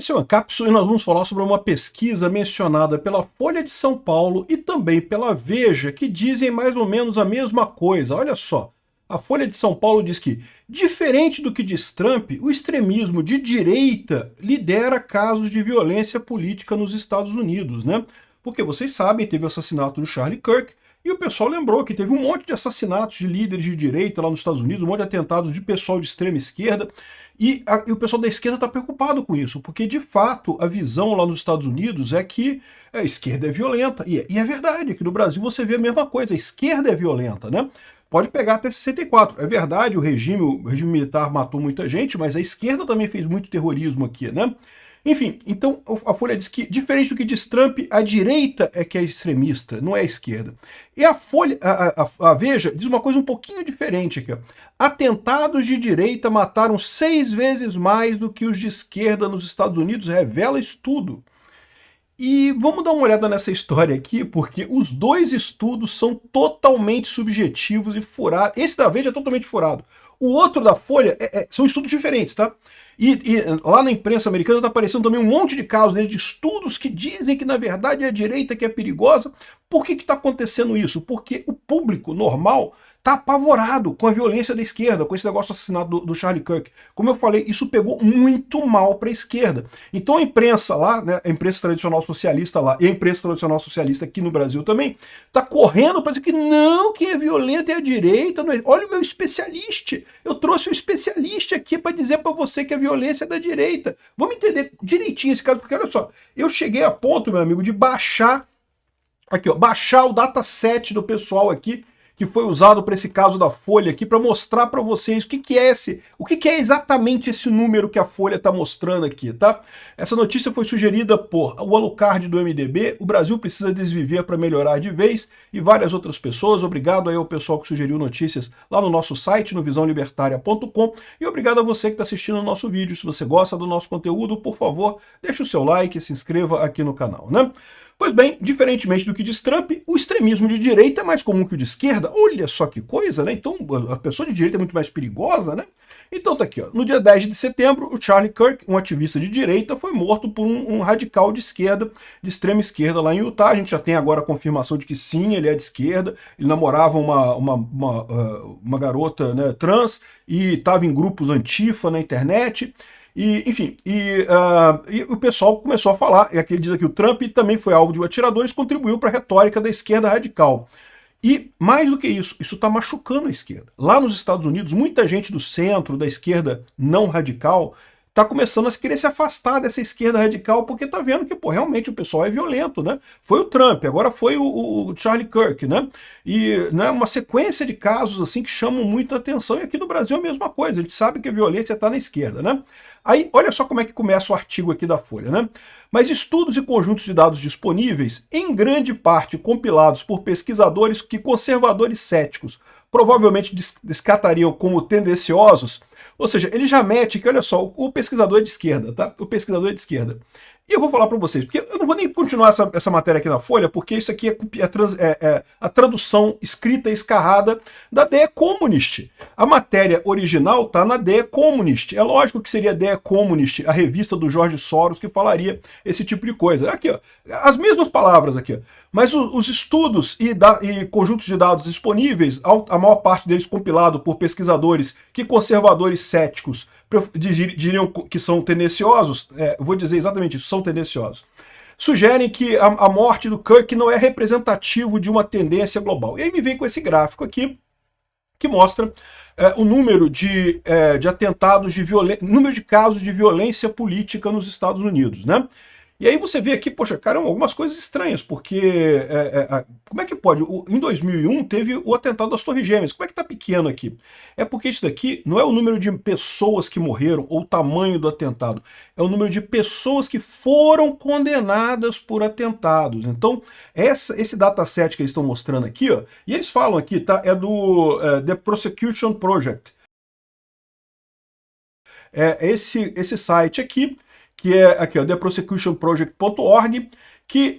Esse é o Ancapsu e nós vamos falar sobre uma pesquisa mencionada pela Folha de São Paulo e também pela Veja, que dizem mais ou menos a mesma coisa. Olha só, a Folha de São Paulo diz que, diferente do que diz Trump, o extremismo de direita lidera casos de violência política nos Estados Unidos, né? Porque vocês sabem, teve o assassinato do Charlie Kirk, e o pessoal lembrou que teve um monte de assassinatos de líderes de direita lá nos Estados Unidos, um monte de atentados de pessoal de extrema esquerda, e o pessoal da esquerda está preocupado com isso, porque de fato a visão lá nos Estados Unidos é que a esquerda é violenta, e é verdade, aqui no Brasil você vê a mesma coisa, a esquerda é violenta, né? Pode pegar até 64, é verdade, o regime militar matou muita gente, mas a esquerda também fez muito terrorismo aqui, né? Enfim, então a Folha diz que, diferente do que diz Trump, a direita é que é extremista, não é a esquerda. E a Folha, a Veja diz uma coisa um pouquinho diferente aqui. Ó. Atentados de direita mataram 6 vezes mais do que os de esquerda nos Estados Unidos, revela estudo. E vamos dar uma olhada nessa história aqui, porque os dois estudos são totalmente subjetivos e furados. Esse da Veja é totalmente furado. O outro da Folha são estudos diferentes, tá? E lá na imprensa americana está aparecendo também um monte de casos, né, de estudos que dizem que na verdade é a direita que é perigosa. Por que está acontecendo isso? Porque o público normal está apavorado com a violência da esquerda, com esse negócio do assassinato do Charlie Kirk. Como eu falei, isso pegou muito mal para a esquerda. Então a imprensa lá, né, a imprensa tradicional socialista lá e a imprensa tradicional socialista aqui no Brasil também, está correndo para dizer que não, quem é violento é a direita. Não é... Olha o meu especialista, eu trouxe um especialista aqui para dizer para você que a violência é da direita. Vamos entender direitinho esse caso, porque olha só, eu cheguei a ponto, meu amigo, de baixar, aqui ó, baixar o dataset do pessoal aqui, que foi usado para esse caso da Folha aqui, para mostrar para vocês o que é exatamente esse número que a Folha está mostrando aqui, tá? Essa notícia foi sugerida por o Alucard do MDB, o Brasil precisa desviver para melhorar de vez, e várias outras pessoas. Obrigado aí ao pessoal que sugeriu notícias lá no nosso site, no visãolibertaria.com, e obrigado a você que está assistindo o nosso vídeo. Se você gosta do nosso conteúdo, por favor, deixe o seu like e se inscreva aqui no canal, né? Pois bem, diferentemente do que diz Trump, o extremismo de direita é mais comum que o de esquerda. Olha só que coisa, né? Então a pessoa de direita é muito mais perigosa, né? Então tá aqui, ó. No dia 10 de setembro, o Charlie Kirk, um ativista de direita, foi morto por um radical de esquerda, de extrema esquerda lá em Utah. A gente já tem agora a confirmação de que sim, ele é de esquerda, ele namorava uma garota, né, trans e estava em grupos antifa na internet. E, enfim, e o pessoal começou a falar, e aqui ele diz aqui, o Trump também foi alvo de atiradores, contribuiu para a retórica da esquerda radical. E, mais do que isso está machucando a esquerda. Lá nos Estados Unidos, muita gente do centro, da esquerda não radical, está começando a querer se afastar dessa esquerda radical, porque está vendo que, pô, realmente o pessoal é violento, né? Foi o Trump, agora foi o Charlie Kirk, né? E né, uma sequência de casos assim que chamam muita atenção, e aqui no Brasil é a mesma coisa, a gente sabe que a violência está na esquerda, né? Aí, olha só como é que começa o artigo aqui da Folha, né? Mas estudos e conjuntos de dados disponíveis, em grande parte compilados por pesquisadores que conservadores céticos provavelmente descartariam como tendenciosos, ou seja, ele já mete que, olha só, o pesquisador é de esquerda, tá? O pesquisador é de esquerda. E eu vou falar para vocês, porque eu não vou nem continuar essa matéria aqui na Folha, porque isso aqui é a tradução escrita e escarrada da The Economist. A matéria original está na The Economist. É lógico que seria The Economist, a revista do George Soros, que falaria esse tipo de coisa. Aqui, ó, as mesmas palavras aqui, ó. Mas os estudos e conjuntos de dados disponíveis, a maior parte deles compilado por pesquisadores que conservadores céticos diriam que são tendenciosos, vou dizer exatamente isso, são tendenciosos, sugerem que a morte do Kirk não é representativo de uma tendência global. E aí me vem com esse gráfico aqui, que mostra o número de atentados de violência, número de casos de violência política nos Estados Unidos, né? E aí você vê aqui, poxa, caramba, algumas coisas estranhas, porque como é que pode? Em 2001 teve o atentado das Torres Gêmeas, como é que tá pequeno aqui? É porque isso daqui não é o número de pessoas que morreram ou o tamanho do atentado, é o número de pessoas que foram condenadas por atentados. Então, esse dataset que eles estão mostrando aqui, ó, e eles falam aqui, tá? É do The Prosecution Project. Esse site aqui, que é aqui, ó, theprosecutionproject.org, que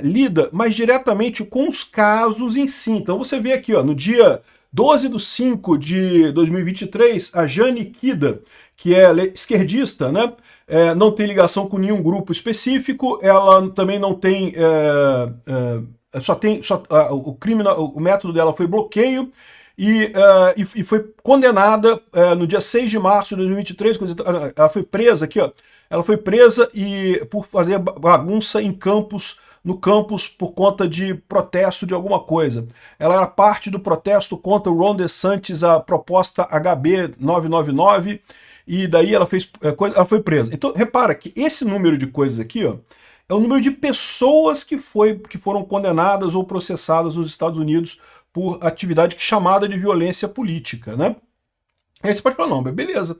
lida mais diretamente com os casos em si. Então você vê aqui, ó, no dia 12/5 de 2023, a Jane Kida, que é esquerdista, né, não tem ligação com nenhum grupo específico, ela também não tem... o crime, o método dela foi bloqueio, e foi condenada no dia 6 de março de 2023, ela foi presa aqui, ó, ela foi presa por fazer bagunça no campus por conta de protesto de alguma coisa. Ela era parte do protesto contra o Ron DeSantis, a proposta HB 999, e daí ela foi presa. Então repara que esse número de coisas aqui, ó, é o número de pessoas que foram condenadas ou processadas nos Estados Unidos por atividade chamada de violência política, né? Aí você pode falar, não, mas beleza.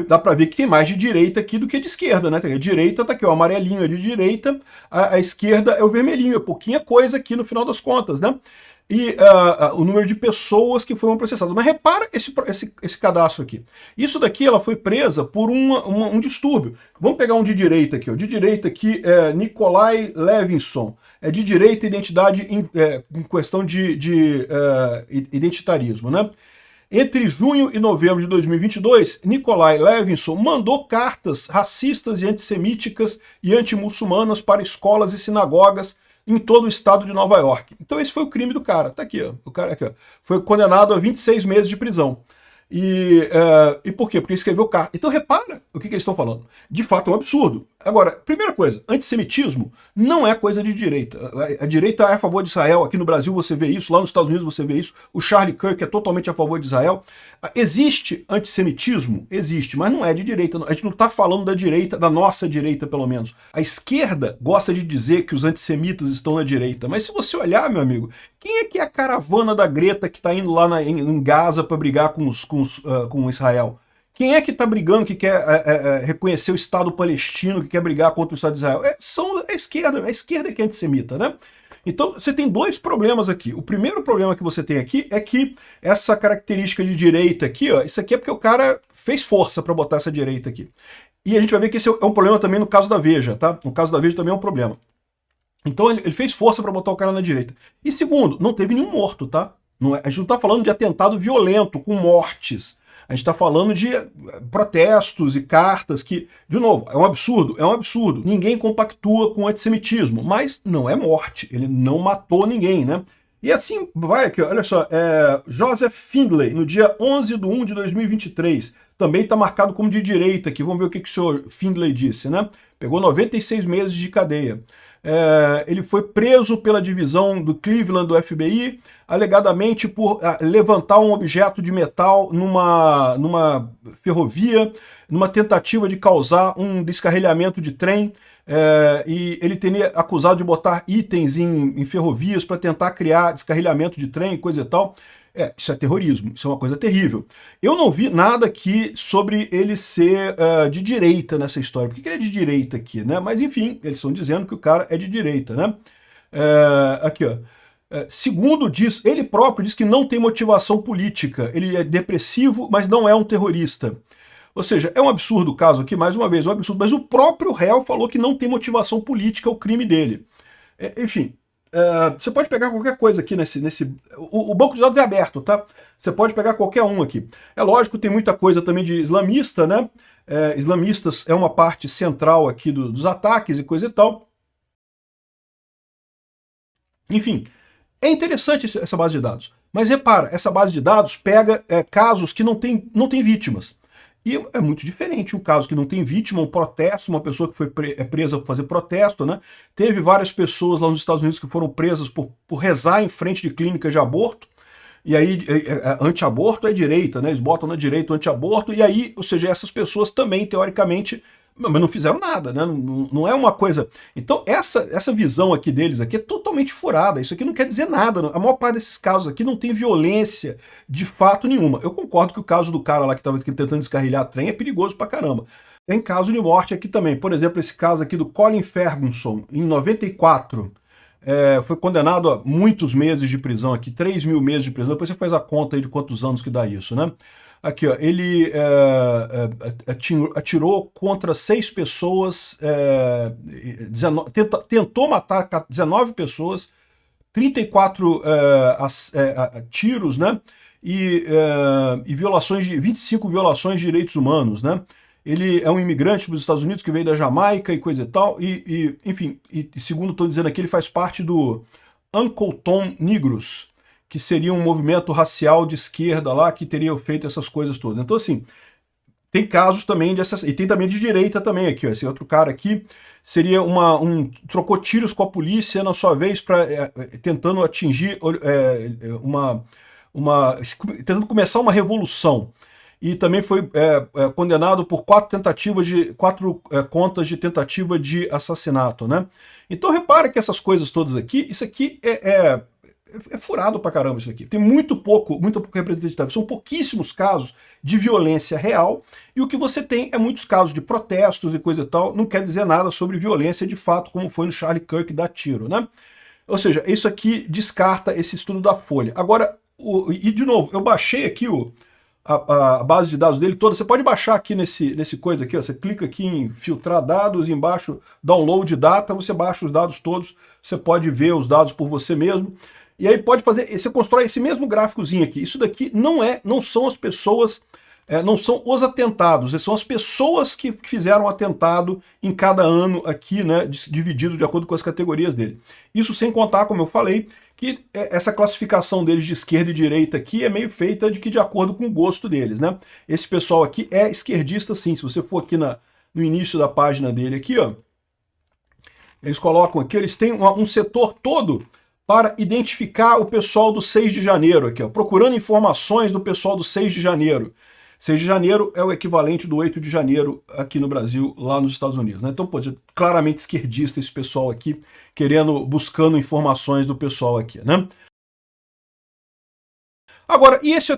Dá pra ver que tem mais de direita aqui do que de esquerda, né? A direita tá aqui, o amarelinho é de direita, a esquerda é o vermelhinho, é pouquinha coisa aqui no final das contas, né? E o número de pessoas que foram processadas. Mas repara esse cadastro aqui. Isso daqui, ela foi presa por um distúrbio. Vamos pegar um de direita aqui, ó. De direita aqui é Nikolai Levinson. É de direita, identidade em questão de identitarismo, né? Entre junho e novembro de 2022, Nikolai Levinson mandou cartas racistas e antissemíticas e antimuçulmanas para escolas e sinagogas em todo o estado de Nova York. Então esse foi o crime do cara. Tá aqui, ó. O cara aqui, ó, foi condenado a 26 meses de prisão. E por quê? Porque escreveu carta. Então repara o que eles estão falando. De fato é um absurdo. Agora, primeira coisa, antissemitismo não é coisa de direita. A direita é a favor de Israel. Aqui no Brasil você vê isso, lá nos Estados Unidos você vê isso. O Charlie Kirk é totalmente a favor de Israel. Existe antissemitismo? Existe, mas não é de direita. A gente não está falando da direita, da nossa direita pelo menos. A esquerda gosta de dizer que os antissemitas estão na direita. Mas se você olhar, meu amigo, quem é que é a caravana da Greta que está indo lá em Gaza para brigar com Israel? Quem é que está brigando, que quer reconhecer o Estado palestino, que quer brigar contra o Estado de Israel? São a esquerda que é antissemita, né? Então você tem dois problemas aqui. O primeiro problema que você tem aqui é que essa característica de direita aqui, ó, isso aqui é porque o cara fez força para botar essa direita aqui. E a gente vai ver que esse é um problema também no caso da Veja, tá? No caso da Veja também é um problema. Então ele fez força para botar o cara na direita. E segundo, não teve nenhum morto, tá? A gente não está falando de atentado violento, com mortes. A gente está falando de protestos e cartas que, de novo, é um absurdo, é um absurdo. Ninguém compactua com o antissemitismo, mas não é morte, ele não matou ninguém, né? E assim, vai aqui, olha só, Joseph Findlay, no dia 11/1 de 2023, também está marcado como de direita aqui, vamos ver o que o senhor Findlay disse, né? Pegou 96 meses de cadeia. Ele foi preso pela divisão do Cleveland do FBI, alegadamente por levantar um objeto de metal numa ferrovia, numa tentativa de causar um descarrilhamento de trem, e ele teria acusado de botar itens em ferrovias para tentar criar descarrilhamento de trem, coisa e tal. Isso é terrorismo, isso é uma coisa terrível. Eu não vi nada aqui sobre ele ser de direita nessa história. Por que ele é de direita aqui, né? Mas enfim, eles estão dizendo que o cara é de direita, né? Aqui, ó. Segundo diz, ele próprio diz que não tem motivação política. Ele é depressivo, mas não é um terrorista. Ou seja, é um absurdo o caso aqui, mais uma vez, é um absurdo. Mas o próprio réu falou que não tem motivação política o crime dele. Enfim. Você pode pegar qualquer coisa aqui o banco de dados é aberto, tá? Você pode pegar qualquer um aqui. É lógico, tem muita coisa também de islamista, né? Islamistas é uma parte central aqui dos ataques e coisa e tal. Enfim, é interessante essa base de dados. Mas repara, essa base de dados pega casos que não tem vítimas. E é muito diferente um caso que não tem vítima, um protesto, uma pessoa que foi presa por fazer protesto, né? Teve várias pessoas lá nos Estados Unidos que foram presas por rezar em frente de clínicas de aborto, e aí anti-aborto é direita, né? Eles botam na direita o anti-aborto, e aí, ou seja, essas pessoas também, teoricamente, mas não fizeram nada, né? Não é uma coisa... Então, essa visão aqui deles aqui é totalmente furada. Isso aqui não quer dizer nada. A maior parte desses casos aqui não tem violência de fato nenhuma. Eu concordo que o caso do cara lá que estava tentando descarrilhar trem é perigoso pra caramba. Tem caso de morte aqui também. Por exemplo, esse caso aqui do Colin Ferguson, em 94, foi condenado a muitos meses de prisão aqui, 3.000 meses de prisão. Depois você faz a conta aí de quantos anos que dá isso, né? Aqui, ó, ele atirou contra 6 pessoas, tentou matar 19 pessoas, 34 tiros, né? E 25 violações de direitos humanos, né? Ele é um imigrante dos Estados Unidos que veio da Jamaica e coisa e tal, enfim, segundo estou dizendo aqui, ele faz parte do Uncle Tom Negros, que seria um movimento racial de esquerda lá, que teria feito essas coisas todas. Então, assim, tem casos também e tem também de direita também aqui, ó. Esse outro cara aqui seria trocou tiros com a polícia na sua vez, tentando atingir tentando começar uma revolução. E também foi condenado por 4 contas de tentativa de assassinato, né? Então repara que essas coisas todas aqui, isso aqui é furado pra caramba isso aqui. Tem muito pouco representatividade. São pouquíssimos casos de violência real, e o que você tem é muitos casos de protestos e coisa e tal. Não quer dizer nada sobre violência de fato, como foi no Charlie Kirk dar tiro, né? Ou seja, isso aqui descarta esse estudo da Folha. Agora, e de novo, eu baixei aqui a base de dados dele toda. Você pode baixar aqui nesse coisa aqui, ó. Você clica aqui em filtrar dados, e embaixo download data, você baixa os dados todos, você pode ver os dados por você mesmo. E aí pode fazer, você constrói esse mesmo gráficozinho aqui. Isso daqui não são as pessoas, não são os atentados, são as pessoas que fizeram atentado em cada ano aqui, né, dividido de acordo com as categorias dele. Isso sem contar, como eu falei, que essa classificação deles de esquerda e direita aqui é meio feita de acordo com o gosto deles, né? Esse pessoal aqui é esquerdista sim. Se você for aqui no início da página dele aqui, ó, eles colocam aqui, eles têm um setor todo para identificar o pessoal do 6 de janeiro, aqui, ó, procurando informações do pessoal do 6 de janeiro. 6 de janeiro é o equivalente do 8 de janeiro aqui no Brasil, lá nos Estados Unidos, né? Então, pô, claramente esquerdista esse pessoal aqui, buscando informações do pessoal aqui, né? Agora, e esse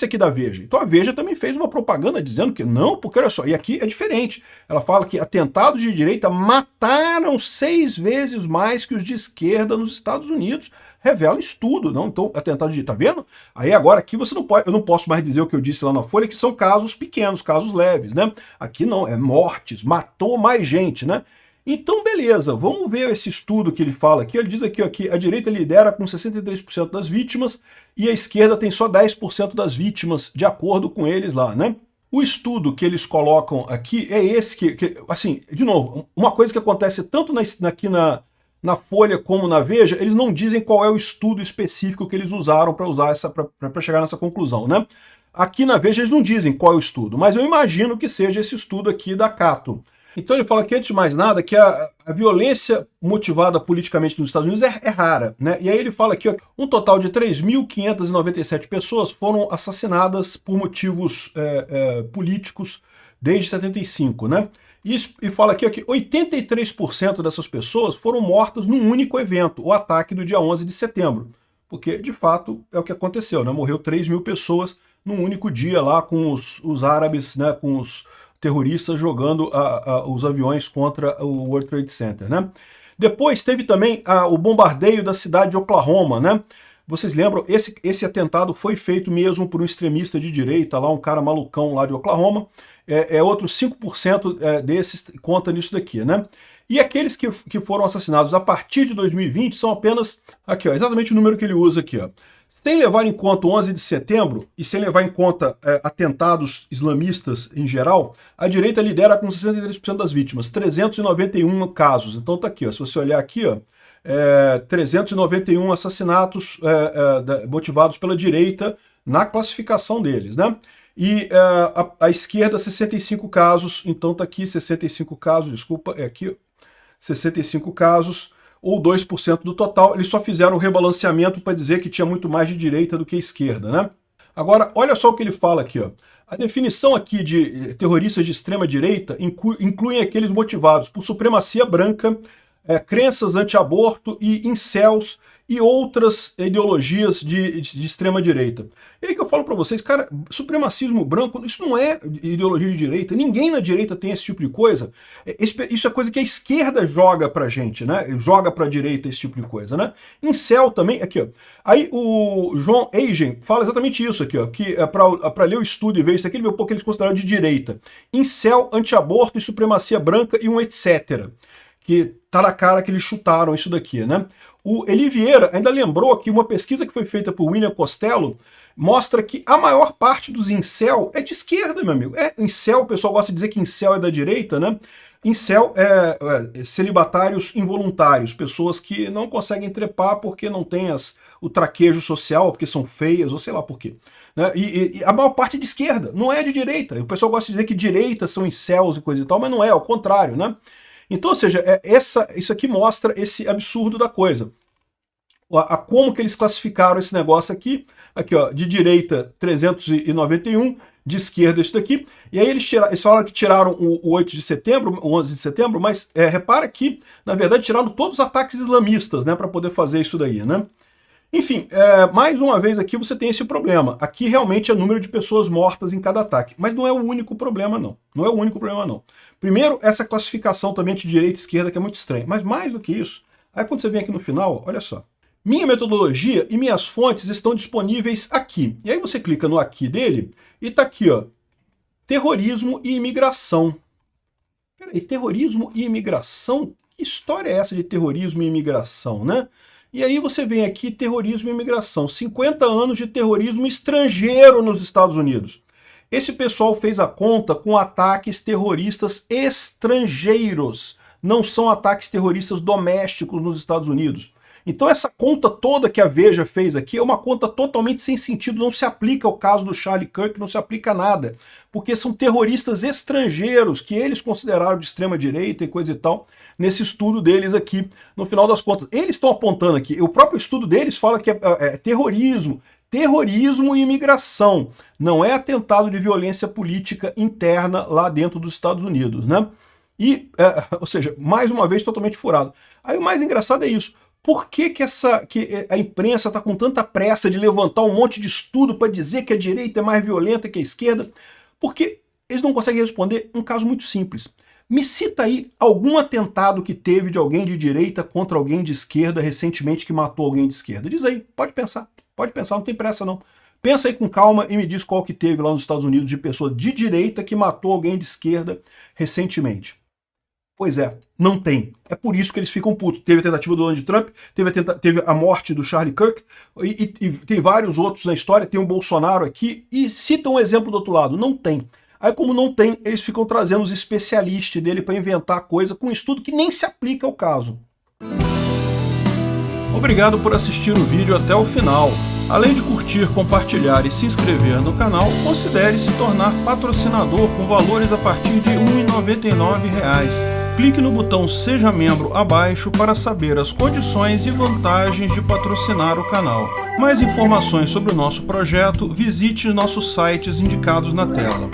aqui da Veja? Então a Veja também fez uma propaganda dizendo que não, porque olha só, e aqui é diferente. Ela fala que atentados de direita mataram 6 vezes mais que os de esquerda nos Estados Unidos. Revela estudo, não? Então, atentado de direita, tá vendo? Aí agora aqui eu não posso mais dizer o que eu disse lá na Folha, que são casos pequenos, casos leves, né? Aqui não, é mortes, matou mais gente, né? Então, beleza, vamos ver esse estudo que ele fala aqui. Ele diz aqui, ó, que a direita lidera com 63% das vítimas e a esquerda tem só 10% das vítimas, de acordo com eles lá, né? O estudo que eles colocam aqui é esse assim, de novo, uma coisa que acontece tanto aqui na Folha como na Veja, eles não dizem qual é o estudo específico que eles usaram para chegar nessa conclusão, né? Aqui na Veja eles não dizem qual é o estudo, mas eu imagino que seja esse estudo aqui da Cato. Então ele fala que, antes de mais nada, que a violência motivada politicamente nos Estados Unidos é rara, né? E aí ele fala aqui, ó, um total de 3.597 pessoas foram assassinadas por motivos políticos desde 75, né? E fala aqui, ó, que 83% dessas pessoas foram mortas num único evento, o ataque do dia 11 de setembro. Porque, de fato, é o que aconteceu, né? Morreu 3.000 pessoas num único dia lá com os árabes, né? Com os terroristas jogando os aviões contra o World Trade Center, né? Depois teve também o bombardeio da cidade de Oklahoma, né? Vocês lembram, esse atentado foi feito mesmo por um extremista de direita, lá um cara malucão lá de Oklahoma. Outros 5% desses conta nisso daqui, né? E aqueles que foram assassinados a partir de 2020 são apenas, aqui ó, exatamente o número que ele usa aqui, ó. Sem levar em conta o 11 de setembro e sem levar em conta atentados islamistas em geral, a direita lidera com 63% das vítimas, 391 casos. Então tá aqui, ó, se você olhar aqui, ó, 391 assassinatos motivados pela direita na classificação deles, né? E a esquerda, 65 casos, então tá aqui 65 casos, desculpa, é aqui, 65 casos, ou 2% do total. Eles só fizeram o rebalanceamento para dizer que tinha muito mais de direita do que esquerda, né? Agora, olha só o que ele fala aqui, ó. A definição aqui de terroristas de extrema direita inclui aqueles motivados por supremacia branca, crenças anti-aborto e incels e outras ideologias de extrema direita. E aí que eu falo para vocês, cara, supremacismo branco, isso não é ideologia de direita, ninguém na direita tem esse tipo de coisa. Isso é coisa que a esquerda joga pra gente, né? Joga pra direita esse tipo de coisa, né? Incel também, aqui, ó. Aí o John Agin fala exatamente isso aqui, ó, que para ler o estudo e ver isso aqui, ele vê um pouco que eles consideram de direita. Incel, anti-aborto e supremacia branca e um etc. que tá na cara que eles chutaram isso daqui, né? O Eli Vieira ainda lembrou que uma pesquisa que foi feita por William Costello mostra que a maior parte dos incel é de esquerda, meu amigo. Incel, o pessoal gosta de dizer que incel é da direita, né? Incel é celibatários involuntários, pessoas que não conseguem trepar porque não têm o traquejo social, porque são feias, ou sei lá por quê. Né? E a maior parte é de esquerda, não é de direita. O pessoal gosta de dizer que direita são incels e coisa e tal, mas não é, ao contrário, né? Então, ou seja, isso aqui mostra esse absurdo da coisa. Como que eles classificaram esse negócio aqui, ó, de direita 391, de esquerda isso daqui, e aí eles falaram que tiraram o 8 de setembro, o 11 de setembro, mas repara que, na verdade, tiraram todos os ataques islamistas, né, para poder fazer isso daí, né? Enfim, mais uma vez aqui você tem esse problema. Aqui realmente é o número de pessoas mortas em cada ataque, mas não é o único problema, não. Não é o único problema, não. Primeiro, essa classificação também de direita e esquerda, que é muito estranha, mas mais do que isso, aí quando você vem aqui no final, olha só. Minha metodologia e minhas fontes estão disponíveis aqui. E aí você clica no aqui dele e tá aqui, ó, terrorismo e imigração. Peraí, terrorismo e imigração? Que história é essa de terrorismo e imigração, né? E aí você vem aqui, terrorismo e imigração, 50 anos de terrorismo estrangeiro nos Estados Unidos. Esse pessoal fez a conta com ataques terroristas estrangeiros, não são ataques terroristas domésticos nos Estados Unidos. Então essa conta toda que a Veja fez aqui é uma conta totalmente sem sentido, não se aplica ao caso do Charlie Kirk, não se aplica a nada, porque são terroristas estrangeiros que eles consideraram de extrema direita e coisa e tal, nesse estudo deles aqui, no final das contas. Eles estão apontando aqui, o próprio estudo deles fala que é terrorismo e imigração, não é atentado de violência política interna lá dentro dos Estados Unidos, né? E, ou seja, mais uma vez totalmente furado. Aí o mais engraçado é isso. Por que a imprensa está com tanta pressa de levantar um monte de estudo para dizer que a direita é mais violenta que a esquerda? Porque eles não conseguem responder um caso muito simples. Me cita aí algum atentado que teve de alguém de direita contra alguém de esquerda recentemente que matou alguém de esquerda. Diz aí, pode pensar, não tem pressa não. Pensa aí com calma e me diz qual que teve lá nos Estados Unidos de pessoa de direita que matou alguém de esquerda recentemente. Pois é, não tem. É por isso que eles ficam putos. Teve a tentativa do Donald Trump, teve a morte do Charlie Kirk, e tem vários outros na história, tem o Bolsonaro aqui, e cita um exemplo do outro lado. Não tem. Aí como não tem, eles ficam trazendo os especialistas dele para inventar coisa com um estudo que nem se aplica ao caso. Obrigado por assistir o vídeo até o final. Além de curtir, compartilhar e se inscrever no canal, considere se tornar patrocinador com valores a partir de R$ 1,99. Clique no botão Seja Membro abaixo para saber as condições e vantagens de patrocinar o canal. Mais informações sobre o nosso projeto, visite nossos sites indicados na tela.